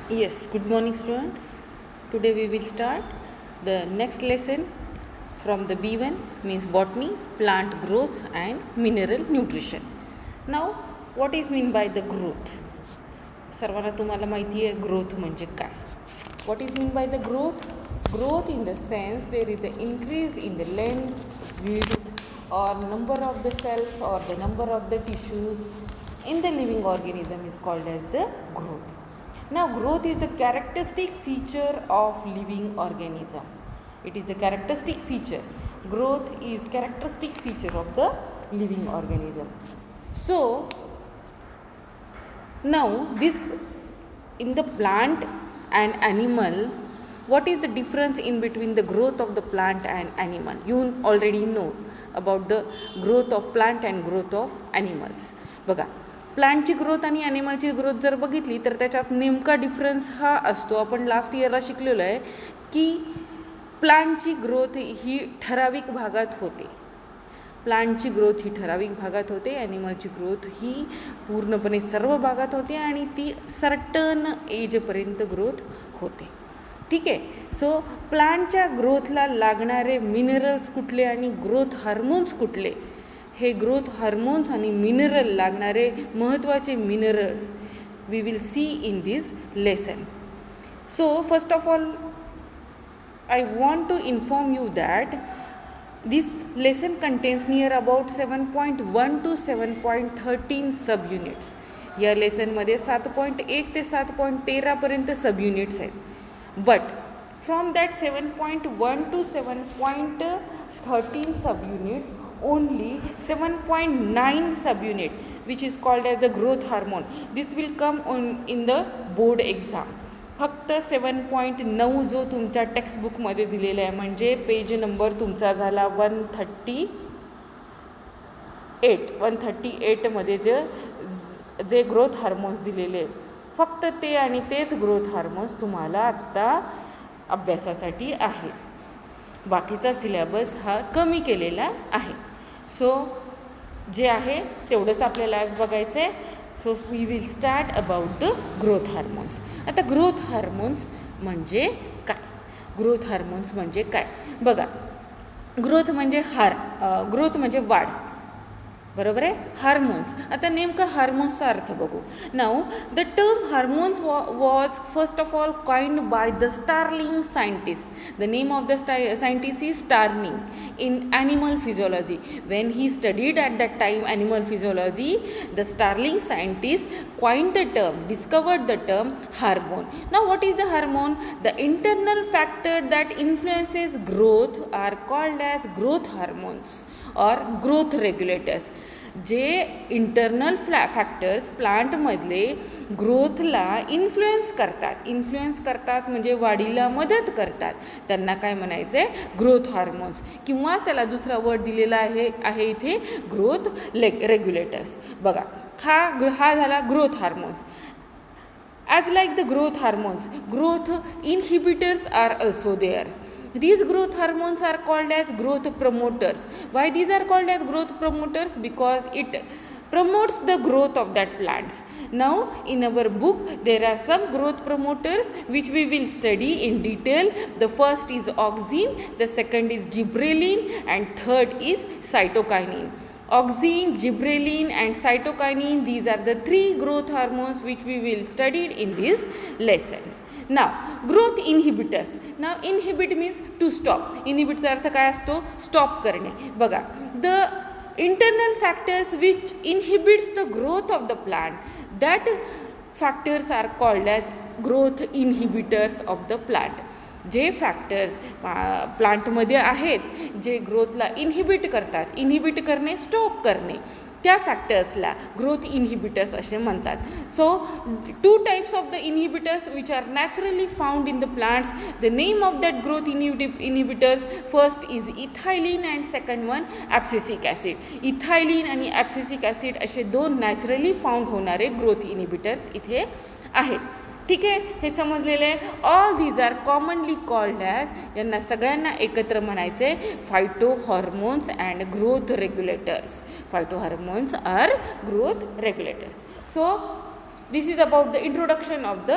Yes, good morning, students. Today we will start the next lesson from the B1, means botany, plant growth and mineral nutrition. Now, what is mean by the growth? सर्वांना तुम्हाला माहिती आहे growth म्हणजे काय. What is mean by the growth? Growth in the sense there is an increase in the length, width or number of the cells or the number of the tissues in the living organism is called as the growth. Now, growth is the characteristic feature of living organism. It is the characteristic feature. Growth is characteristic feature of the living organism. So, now this in the plant and animal, what is the difference in between the growth of the plant and animal? You already know about the growth of plant and growth of animals. बघा, प्लांटची growth आणि ॲनिमलची growth जर बघितली तर त्याच्यात नेमका difference हा असतो. आपण लास्ट इयरला शिकलेलो आहे की प्लांटची ग्रोथ ही ठराविक भागात होते. प्लांटची ग्रोथ ही ठराविक भागात होते, ॲनिमलची ग्रोथ ही पूर्णपणे सर्व भागात होते आणि ती सर्टन एजपर्यंत ग्रोथ होते. ठीक आहे. सो प्लांटच्या ग्रोथला लागणारे मिनरल्स कुठले आणि ग्रोथ हार्मोन्स कुठले, हे ग्रोथ हार्मोन्स आणि मिनरल लागणारे महत्त्वाचे minerals we will see in this lesson. So first of all I want to inform you that this lesson contains near about 7.1 to 7.13 subunits. या लेसनमध्ये 7.1 ते 7.13 पर्यंत सबयुनिट्स आहेत. But from that 7.1 to 7.13 subunits, only 7.9 subunit which is called as the growth hormone, this will come on in the board exam. फक्त 7.9 जो तुमच्या टेक्स्टबुकमध्ये दिलेला आहे, म्हणजे पेज नंबर तुमचा झाला 138मध्ये जे ग्रोथ हार्मोन्स दिलेले फक्त ते आणि तेच ग्रोथ हार्मोन्स तुम्हाला आत्ता अभ्यासासाठी आहेत. बाकीचा सिलेबस हा कमी केलेला आहे. सो जे आहे तेवढंच आपल्याला आज बघायचं आहे. So we will start about the growth hormones. आता ग्रोथ हार्मोन्स म्हणजे काय? ग्रोथ हार्मोन्स म्हणजे काय बघा. ग्रोथ म्हणजे ग्रोथ म्हणजे वाढ, बरोबर आहे. हार्मोन्स, आता नेमकं हार्मोन्सचा अर्थ बघू. Now the term hormones was first of all coined by the Starling scientist. The name of the scientist is Starling in animal physiology. When he studied at that time animal physiology, the Starling scientist coined the term, discovered the term hormone. Now what is the hormone? The internal factor that influences growth are called as growth hormones और growth regulators. जे internal factors प्लांटमधले ग्रोथला influence करतात म्हणजे वाढीला मदत करतात, त्यांना काय म्हणायचं आहे? ग्रोथ हार्मोन्स, किंवा त्याला दुसरा वर्ड दिलेला आहे इथे ग्रोथ रेग्युलेटर्स. बघा, हा झाला growth hormones. As like the growth hormones, growth inhibitors are also there. These growth hormones are called as growth promoters. Why these are called as growth promoters? Because it promotes the growth of that plants. Now in our book there are some growth promoters which we will study in detail. The first is auxin, the second is gibberellin and third is cytokinin. Auxin, gibberellin and cytokinin, these are the three growth hormones which we will study in these lessons. Now growth inhibitors. Now inhibit means to stop. Inhibit चा अर्थ काय असतो? Stop करणे. बघा, the internal factors which inhibits the growth of the plant, that factors are called as growth inhibitors of the plant. जे factors प्लांटमध्ये आहेत जे ग्रोथला इन्हिबिट करणे, स्टॉप करणे, त्या फॅक्टर्सला ग्रोथ इन्हिबिटर्स असे म्हणतात. So 2 types of the inhibitors which are naturally found in the plants. The name of that growth inhibitors first is ethylene and second one abscisic acid. Ethylene आणि abscisic acid असे 2 naturally found होणारे growth inhibitors इथे आहेत. ठीक आहे, हे समजलेलं आहे. All these are commonly called as, यांना सगळ्यांना एकत्र म्हणायचे phyto hormones and growth regulators. Phyto hormones are growth regulators. So this is about the introduction of the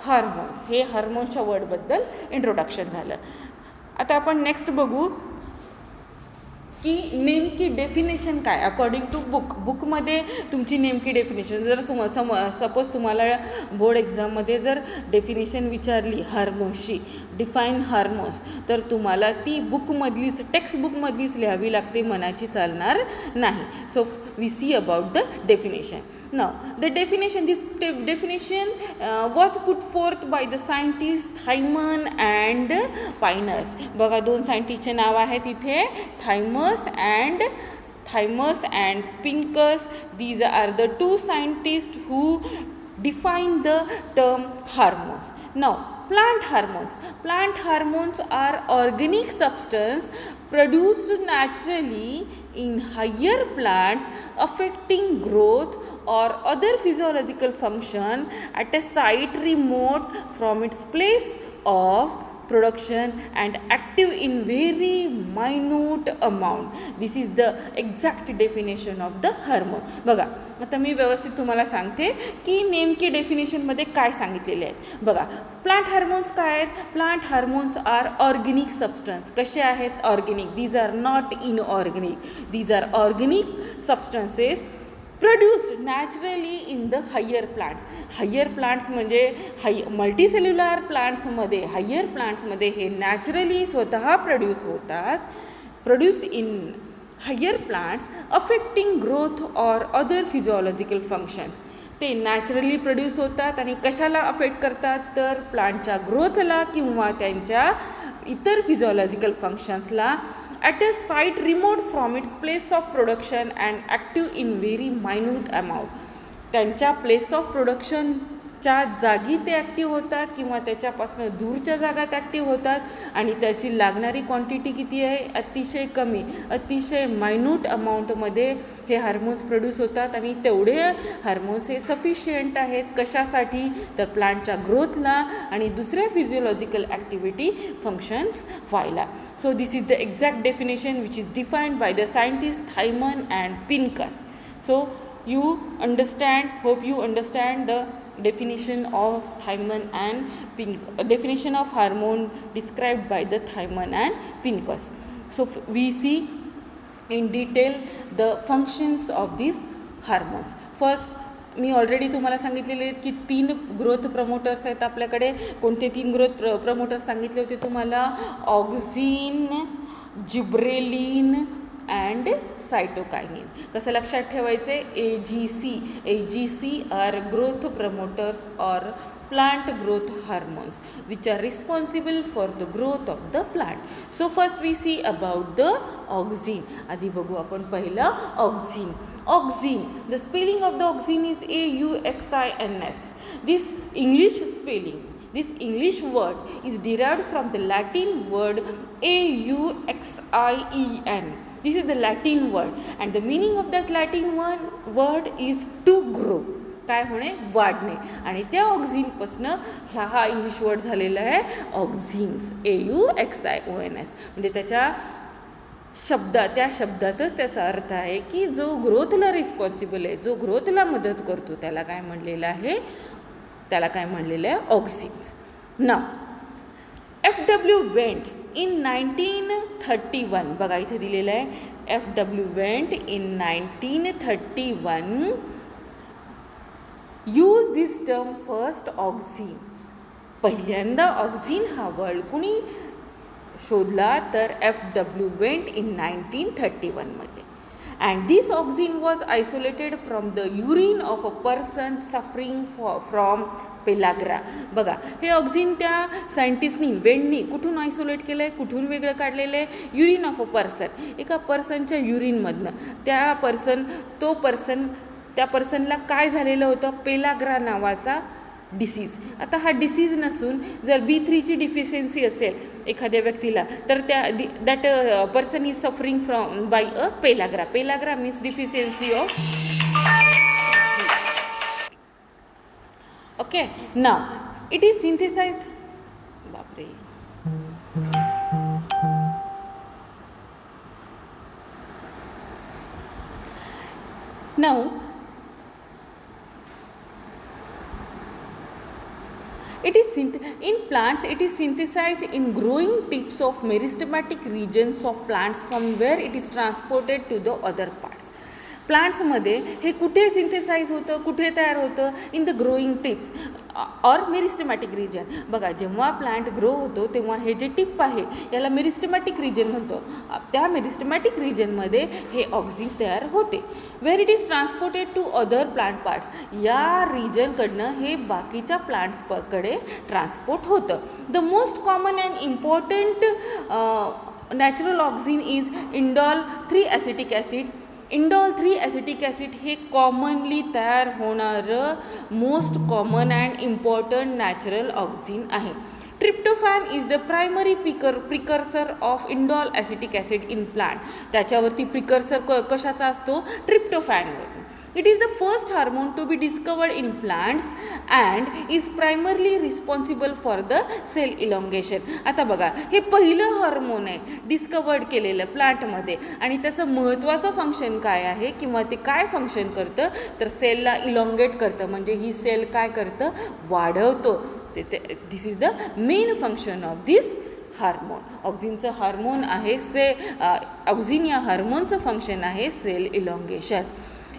hormones. हे हार्मोन्सच्या वर्डबद्दल इंट्रोडक्शन झालं. आता आपण नेक्स्ट बघू की नेमकी डेफिनेशन काय अकॉर्डिंग टू बुकमध्ये तुमची नेमकी डेफिनेशन. जर सपोज तुम्हाला बोर्ड एक्झाममध्ये जर डेफिनेशन विचारली हार्मोन्सची, डिफाईन हार्मोन्स, तर तुम्हाला ती बुकमधलीच टेक्स्टबुकमधलीच लिहावी लागते, मनाची चालणार नाही. So we see about the definition. Now the definition, this definition was put forth by the scientist Thimann and Pincus. बघा, दोन सायंटिस्टचे नाव आहेत इथे, Thymus and Pincus. These are the two scientists who define the term hormones. Now, plant hormones. Plant hormones are organic substance produced naturally in higher plants, affecting growth or other physiological function at a site remote from its place of production and active in very minute amount. This is the exact definition of the hormone. बघा, आता मी व्यवस्थित तुम्हाला सांगते की नेमकी डेफिनेशनमध्ये काय सांगितलेले आहेत. बघा, प्लांट हार्मोन्स काय आहेत. Plant hormones are organic substance. कसे आहेत? Organic. These are not inorganic. These are organic substances produced naturally in the higher plants. Higher plants म्हणजे मल्टीसेल्युलर प्लांट्समध्ये, हायर प्लांट्समध्ये हे नॅचरली स्वतः प्रोड्यूस होतात. Produced in higher plants affecting growth or other physiological functions. ते naturally produce होतात आणि कशाला अफेक्ट करतात? तर प्लांटच्या ग्रोथला किंवा त्यांच्या इतर physiological फंक्शन्सला at a site remote from its place of production and active in very minute amount. त्यांच्या प्लेस ऑफ प्रोडक्शनच्या जागी ते ॲक्टिव्ह होतात किंवा त्याच्यापासून दूरच्या जागात ॲक्टिव्ह होतात आणि त्याची लागणारी क्वांटिटी किती आहे? अतिशय कमी, अतिशय मायन्यूट अमाऊंटमध्ये हे हार्मोन्स प्रोड्यूस होतात. आणि तेवढे हार्मोन्स हे सफिशियंट आहेत कशासाठी? तर प्लांटच्या ग्रोथला आणि दुसऱ्या फिजिओलॉजिकल ॲक्टिव्हिटी फंक्शन्स व्हायला. So this is the exact definition which is defined by the scientist Thimann and Pincus. So you understand, hope you understand the definition of Thyman and definition of hormone described by the Thyman and Pincus. So we see in detail the functions of these hormones. First, me already तुम्हाला सांगितलेले आहेत की 3 growth promoters आहेत आपल्याकडे. कोणते 3 growth promoters सांगितले होते तुम्हाला? Auxin, gibberellin and cytokinin. कसं लक्षात ठेवायचे? AGC are growth promoters or plant growth hormones which are responsible for the growth of the plant. So first we see about the auxin. आधी बघू आपण पहिलं auxin. Auxin, the spelling of the auxin is AUXINS. This English spelling, this English word is derived from the Latin word AUXIEN. This is the Latin word and the meaning of that Latin word is to grow. काय होणे? वाढणे. आणि त्या ऑक्झिनपासनं हा English word झालेला आहे ऑक्झिन्स, AUXIONS. म्हणजे त्या शब्दातच त्याचा अर्थ आहे की जो ग्रोथला रिस्पॉन्सिबल आहे, जो ग्रोथला मदत करतो, त्याला काय म्हणलेलं आहे? ऑक्झिन्स. नाव FW वेंट इन 1931. बघा इथे दिलेलं आहे FW went in 1931 use this term first auxin. पहिल्यांदा ऑक्झिन हा वर्ड कुणी शोधला? तर FW went in 1931 and this auxin was isolated from the urine of a person suffering from pellagra. बघा, हे ऑक्झिन त्या सायंटिस्टनी वेंटनी कुठून आयसोलेट केलं आहे? कुठून वेगळं काढलेलं आहे? Urine of a person. एका पर्सनच्या युरिनमधनं. त्या पर्सनला काय झालेलं होतं? पेलाग्रा नावाचा डिसीज. आता हा डिसीज नसून जर B3ची डिफिशियन्सी असेल एखाद्या व्यक्तीला तर that person is suffering from by a pellagra. Pellagra means deficiency of. Okay, now it is synthesised. बापरे, now In plants, it is synthesized in growing tips of meristematic regions of plants from where it is transported to the other parts. प्लांट्समध्ये हे कुठे synthesise होतं, कुठे तयार होतं? In the growing tips or meristematic region. बघा, जेव्हा plant grow होतो तेव्हा हे जे टिप आहे याला मेरिस्टेमॅटिक रिजन म्हणतो. त्या मेरिस्टेमॅटिक रिजनमध्ये हे ऑक्सिन तयार होते. Where it is transported to other plant parts, या रिजनकडनं हे बाकीच्या प्लांट्सकडे ट्रान्सपोर्ट होतं. The most common and important natural auxin is indole 3 acetic acid. Indole 3 acetic acid हे कॉमनली तयार होणारं most common and important natural auxin आहे. Tryptophan is the primary precursor of indole acetic acid in plant. त्याच्यावरती precursor कशाचा असतो? ट्रिप्टोफॅनवर. It is the first hormone to be discovered in plants and is primarily responsible for the cell elongation. आता बघा, हे पहिलं hormone आहे discovered केलेलं प्लांटमध्ये, आणि त्याचं महत्त्वाचं फंक्शन काय आहे किंवा ते काय फंक्शन करतं तर सेलला इलॉंगेट करतं. म्हणजे ही सेल काय करतं? वाढवतो. This is the main function of this hormone. ऑक्सिनचं हार्मोन आहे ऑक्सिन या हार्मोनचं फंक्शन आहे cell elongation.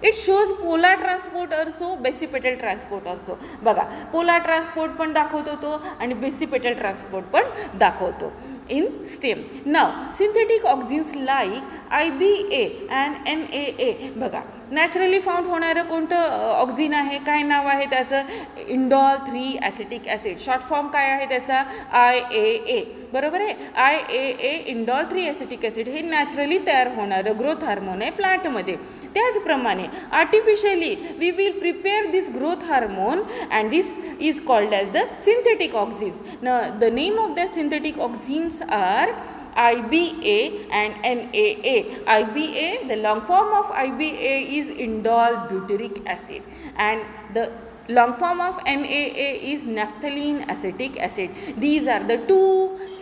It shows polar transport also, basipetal transport also. बघा, पोलार ट्रान्सपोर्ट पण दाखवतो तो आणि बेसिपेटल ट्रान्सपोर्ट पण दाखवतो in stem. Now synthetic auxins like IBA and NAA. बघा, नॅचरली फाउंड होणारं कोणतं ऑक्सिन आहे? काय नाव आहे त्याचं? Indole 3 acetic acid. Short form काय आहे त्याचा? IAA. बरोबर आहे. IAA इंडॉल 3 ॲसिटिक ॲसिड हे नॅचरली तयार होणारं ग्रोथ हार्मोन आहे प्लांटमध्ये. त्याचप्रमाणे artificially we will prepare this growth hormone and this is called as the synthetic auxins. The name of the synthetic auxins are IBA and NAA. IBA, the long form of IBA is indole butyric acid, and the long form of NAA is naphthalene acetic acid. These are the two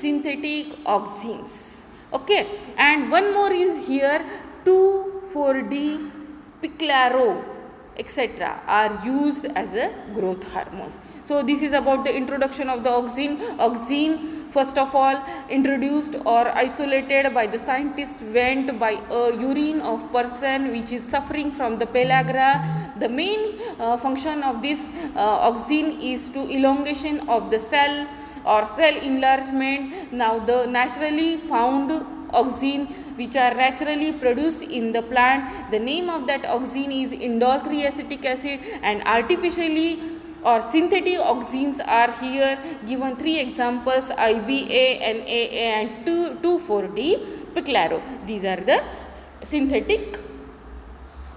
synthetic oxines. Okay, and one more is here 2,4-D, piclaro, etc. are used as a growth hormones. So this is about the introduction of the auxin. Auxin, first of all, introduced or isolated by the scientist went by a urine of person which is suffering from the pellagra. The main function of this auxin is to elongation of the cell or cell enlargement. Now the naturally found auxin which are naturally produced in the plant, the name of that auxin is indole 3 acetic acid, and artificially or synthetic auxins are here given 3 examples: IBA, NAA and 2,4-D, piclaro. These are the synthetic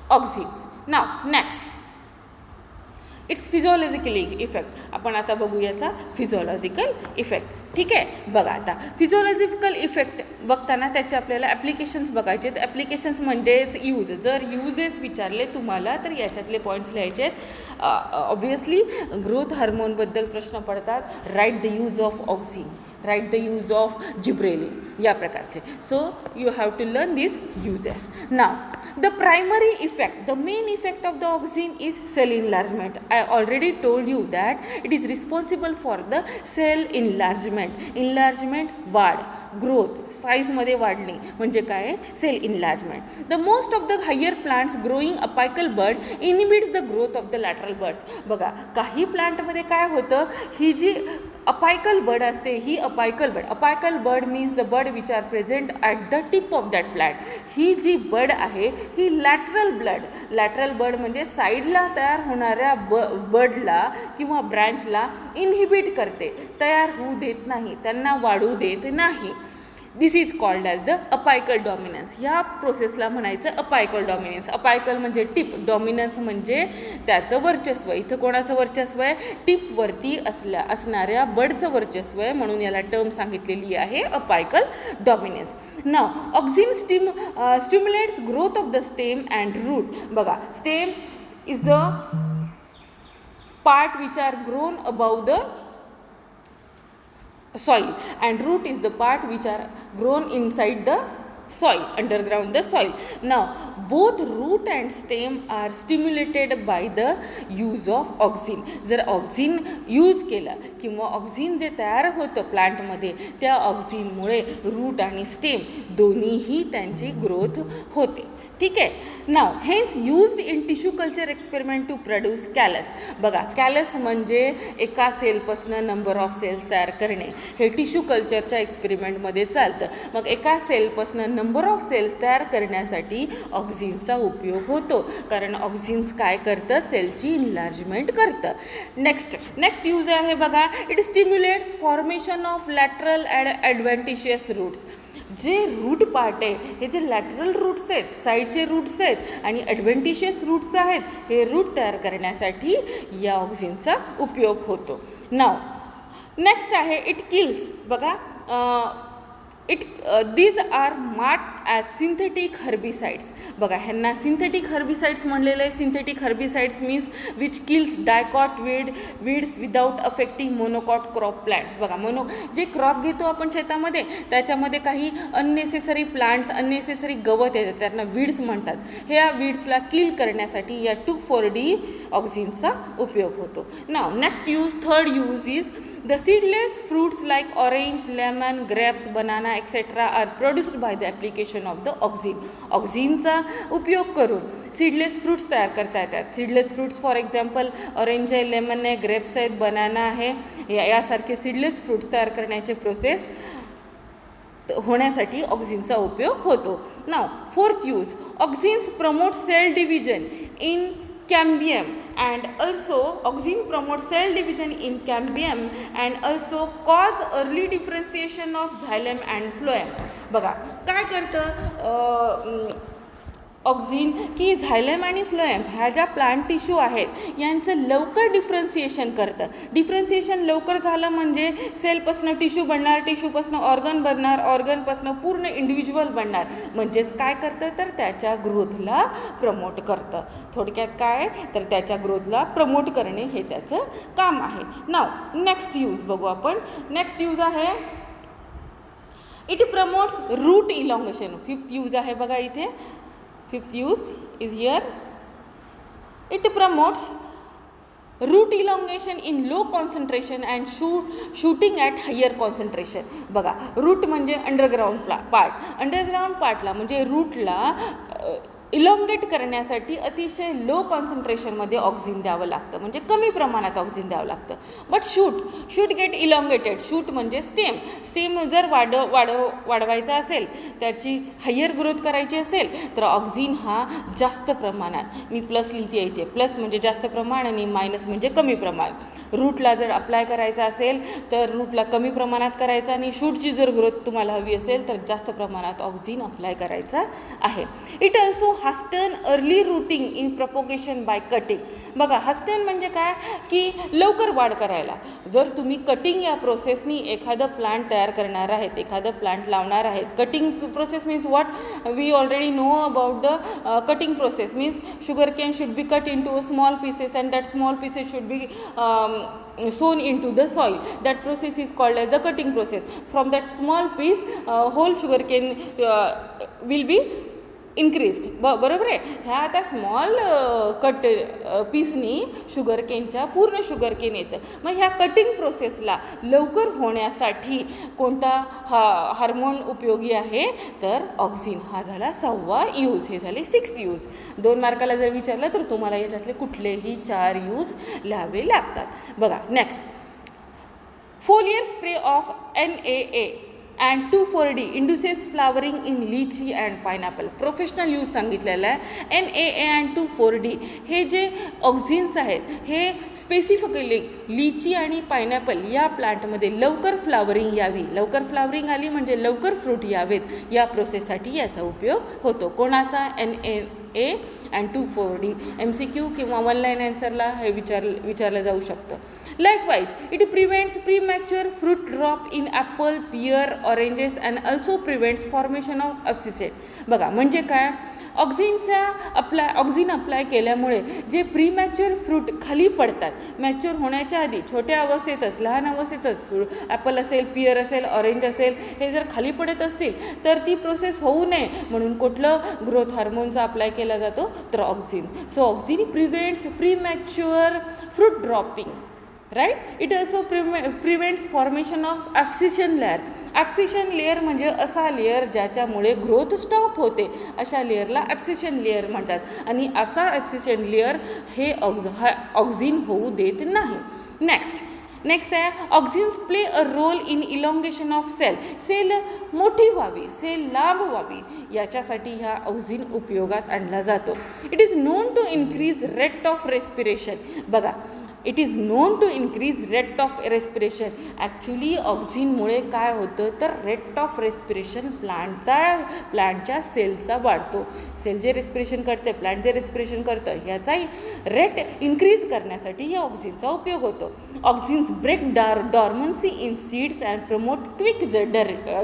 auxins. Now next, it's physiological effect. आपण आता बघू याचा physiological effect. ठीक आहे, बघा आता physiological effect बघताना त्याचे आपल्याला ॲप्लिकेशन्स बघायचे आहेत. ॲप्लिकेशन्स म्हणजेच यूज. जर युजेस विचारले तुम्हाला तर याच्यातले पॉईंट्स लिहायचे आहेत. ऑब्वियसली ग्रोथ हार्मोनबद्दल प्रश्न पडतात. Write the use of auxin, write the use of gibberellin, या प्रकारचे. So you have to learn this uses. Now the primary effect, the main effect of the auxin is cell enlargement. I already told you that it is responsible for the cell enlargement. Enlargement, वाढ, growth, साईजमध्ये वाढणे म्हणजे काय? Cell enlargement. The most of the higher plants growing apical bud inhibits the growth of the lateral buds. बघा, काही प्लांटमध्ये काय होतं, ही जी अपायकल बर्ड असते, ही apical bud means the bud which are present at the tip of that plant. ही जी bud आहे ही लॅटरल बर्ड म्हणजे साईडला तयार होणाऱ्या बर्डला किंवा ब्रँचला इनहिबिट करते, तयार होऊ देत नाही, त्यांना वाढू देत नाही. This is called as the apical dominance. ह्या प्रोसेसला म्हणायचं अपायकल डॉमिनन्स. अपायकल म्हणजे टिप, डॉमिनन्स म्हणजे त्याचं वर्चस्व. इथं कोणाचं वर्चस्व आहे? टिपवरती असणाऱ्या बर्डचं वर्चस्व आहे, म्हणून याला टर्म सांगितलेली आहे apical dominance. Now auxin stimulates growth of the stem and root. बघा, stem is the part which are grown above the soil and root is the part which are grown inside the soil, underground the soil. Now both root and stem are stimulated by the use of auxin. जर auxin use केलं किंवा auxin जे तयार होतं प्लांटमध्ये त्या ऑक्झिनमुळे route आणि stem दोन्हीही त्यांची ग्रोथ होते. ठीक आहे. Now hence used in tissue culture experiment to produce callus. बघा कॅलस म्हणजे एका सेलपासनं नंबर ऑफ सेल्स तयार करणे. हे टिश्यू कल्चरच्या एक्सपेरिमेंटमध्ये चालतं. मग एका सेलपासनं नंबर ऑफ सेल्स तयार करण्यासाठी ऑक्झिन्सचा उपयोग होतो, कारण ऑक्झिन्स काय करतं, सेलची इनलार्जमेंट करतं. नेक्स्ट यूज आहे बघा, it stimulates formation of lateral and adventitious roots. जे रूट पार्ट आहे हे जे लॅटरल रूट्स आहेत, साईडचे रूट्स आहेत आणि ॲडव्हेंटिशियस रूट्स आहेत, हे रूट तयार करण्यासाठी या ऑक्झिनचा उपयोग होतो. नाव नेक्स्ट आहे इट किल्स. बघा these are marked as synthetic herbicides. बघा ह्यांना सिंथेटिक हर्बिसाइड्स म्हणलेलं आहे. Synthetic herbicides means which kills dicot weeds without affecting monocot crop plants. बघा जे क्रॉप घेतो आपण शेतामध्ये त्याच्यामध्ये काही अननेसेसरी प्लांट्स, अननेसेसरी गवत येतात, त्यांना वीड्स म्हणतात. ह्या वीड्सला किल करण्यासाठी या 2,4-D ऑक्झिनचा उपयोग होतो. Now next use, third use is the seedless fruits like orange, lemon, grapes, banana etc. are produced by the application of the auxin. ऑक्झिनचा उपयोग करून सीडलेस फ्रूट्स तयार करता येतात. Seedless fruits for example orange आहे, लेमन आहे, grapes आहेत, banana आहे, यासारखे सीडलेस फ्रूट्स तयार करण्याचे प्रोसेस होण्यासाठी ऑक्झिनचा उपयोग होतो. Now fourth use, auxins promote cell division in cambium and also auxin promotes cell division in cambium and also cause early differentiation of xylem and phloem. बघा काय करतं ऑक्झिन की झायलेम आणि फ्लोएम ह्या ज्या प्लांट टिश्यू आहेत यांचं लवकर डिफरन्सिएशन करतं. डिफरन्सिएशन लवकर झालं म्हणजे सेलपासनं टिश्यू बनणार, टिश्यूपासनं ऑर्गन बनणार, ऑर्गनपासनं पूर्ण इंडिव्हिज्युअल बनणार. म्हणजेच काय करतं तर त्याच्या ग्रोथला प्रमोट करतं. थोडक्यात काय तर त्याच्या ग्रोथला प्रमोट करणे हे त्याचं काम आहे. नाव नेक्स्ट यूज बघू आपण. नेक्स्ट यूज आहे it promotes root elongation. Fifth use आहे बघा इथे. Fifth use is here. It promotes root elongation in low concentration and shooting at higher concentration. बघा रूट म्हणजे अंडरग्राउंड पार्ट. अंडरग्राउंड पार्टला म्हणजे रूटला इलॉंगेट करण्यासाठी अतिशय लो कॉन्सन्ट्रेशनमध्ये ऑक्झिन द्यावं लागतं, म्हणजे कमी प्रमाणात ऑक्झिन द्यावं लागतं. But shoot get elongated. Shoot म्हणजे स्टेम जर वाढवायचा असेल, त्याची हायर ग्रोथ करायची असेल तर ऑक्झिन हा जास्त प्रमाणात, मी प्लस लिहिते इथे, प्लस म्हणजे जास्त प्रमाण आणि मायनस म्हणजे कमी प्रमाण. रूटला जर अप्लाय करायचा असेल तर रूटला कमी प्रमाणात करायचा आणि शूटची जर ग्रोथ तुम्हाला हवी असेल तर जास्त प्रमाणात ऑक्झिन अप्लाय करायचा आहे. It also हस्टन early rooting in propagation by cutting. बघा हस्टन म्हणजे काय की लवकर वाढ करायला. जर तुम्ही कटिंग या प्रोसेसनी एखादं प्लांट तयार करणार आहेत, एखादं प्लांट लावणार आहेत, cutting process means what we already know about the cutting process means sugar cane should be cut into small pieces and that small pieces should be sown into the soil. That process is called as the cutting process. From that small piece whole sugar cane will be increased. बरोबर आहे. ह्या आता small cut पीसनी sugar केनच्या पूर्ण sugar cane येतं. मग ह्या cutting प्रोसेसला लवकर होण्यासाठी कोणता हार्मोन उपयोगी आहे तर ऑक्झिन हा झाला 6वा यूज. हे झाले 6th यूज. 2 मार्काला जर विचारलं तर तुम्हाला याच्यातले कुठलेही 4 यूज लिहावे लागतात. बघा next, foliar spray of NAA and 2,4-D induces flowering in lychee and pineapple. Professional use सांगितलेला आहे. NAA and 2,4-D हे जे ऑक्झिन्स आहेत हे स्पेसिफिकली लिची आणि पायनॅपल या प्लांटमध्ये लवकर फ्लावरिंग यावी, लवकर फ्लावरिंग आली म्हणजे लवकर फ्रूट यावेत या प्रोसेससाठी याचा उपयोग होतो. कोणाचा? NAA and 2,4-D. MCQ किंवा 1 लाईन आन्सरला हे विचारलं जाऊ शकतं. Likewise, it prevents premature fruit drop in apple, pear, oranges and also prevents formation of abscess. बघा म्हणजे काय, ऑक्झिन अप्लाय केल्यामुळे जे प्रीमॅच्युअर फ्रूट खाली पडतात, मॅच्युअर होण्याच्या आधी छोट्या अवस्थेतच, लहान अवस्थेतच, ॲपल असेल, पियर असेल, ऑरेंज असेल, हे जर खाली पडत असतील तर ती प्रोसेस होऊ नये म्हणून कुठलं ग्रोथ हार्मोनचा अप्लाय केला जातो, तर auxin. So auxin prevents premature fruit dropping, right. It also prevents formation of abscission layer. Abscission layer म्हणजे असा लेअर ज्याच्यामुळे ग्रोथ स्टॉप होते, अशा लेअरला ॲब्सिशन लेअर म्हणतात. आणि असा ॲब्सिशन लेअर हे ऑक्झिन होऊ देत नाही. नेक्स्ट आहे auxins play a role in elongation of cell मोठी व्हावी, सेल लांब व्हावी, याच्यासाठी ह्या ऑक्झिन उपयोगात आणला जातो. It is known to increase rate of respiration. बघा, it is known to increase rate of respiration. Actually ऑक्झिनमुळे काय होतं तर रेट ऑफ रेस्पिरेशन प्लांटच्या सेलचा वाढतो. सेल जे रेस्पिरेशन करते, प्लांट जे रेस्पिरेशन करतं, ह्याचाही रेट इन्क्रीज करण्यासाठी या ऑक्झिनचा उपयोग होतो. Auxins break dormancy in seeds and promote quick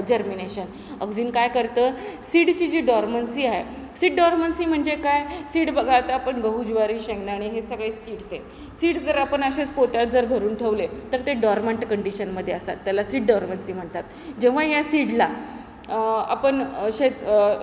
germination. Auxin काय करतं, सीडची जी डॉर्मन्सी आहे, सीड डॉर्मन्सी म्हणजे काय, सीड बघा आता आपण गहू, ज्वारी, शेंगदाणे हे सगळे सीड्स आहेत. सीड्स जर आपण असेच पोत्यात जर भरून ठेवले तर ते डॉर्मंट कंडिशनमध्ये असतात, त्याला सीड डॉर्मन्सी म्हणतात. जेव्हा या सीडला आपण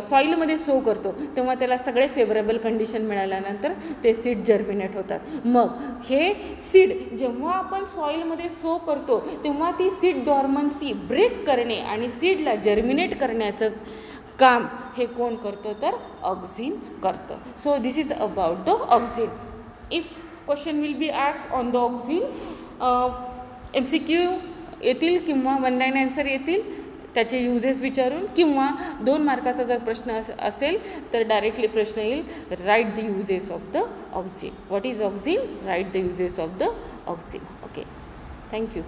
सॉईलमध्ये सो करतो तेव्हा त्याला सगळे फेवरेबल कंडिशन मिळाल्यानंतर ते सीड जर्मिनेट होतात. मग हे सीड जेव्हा आपण सॉईलमध्ये सो करतो तेव्हा ती सीड डॉर्मन्सी ब्रेक करणे आणि सीडला जर्मिनेट करण्याचं काम हे कोण करतं तर ऑक्झिन करतं. So this is about the auxin. If question will be asked on the auxin, MCQ येतील किंवा 1 लाईन आन्सर येतील, त्याचे युजेस विचारून, किंवा 2 मार्काचा जर प्रश्न असेल तर डायरेक्टली प्रश्न येईल, write the uses of the auxin. What is auxin? Write the uses of the auxin. Okay, thank you.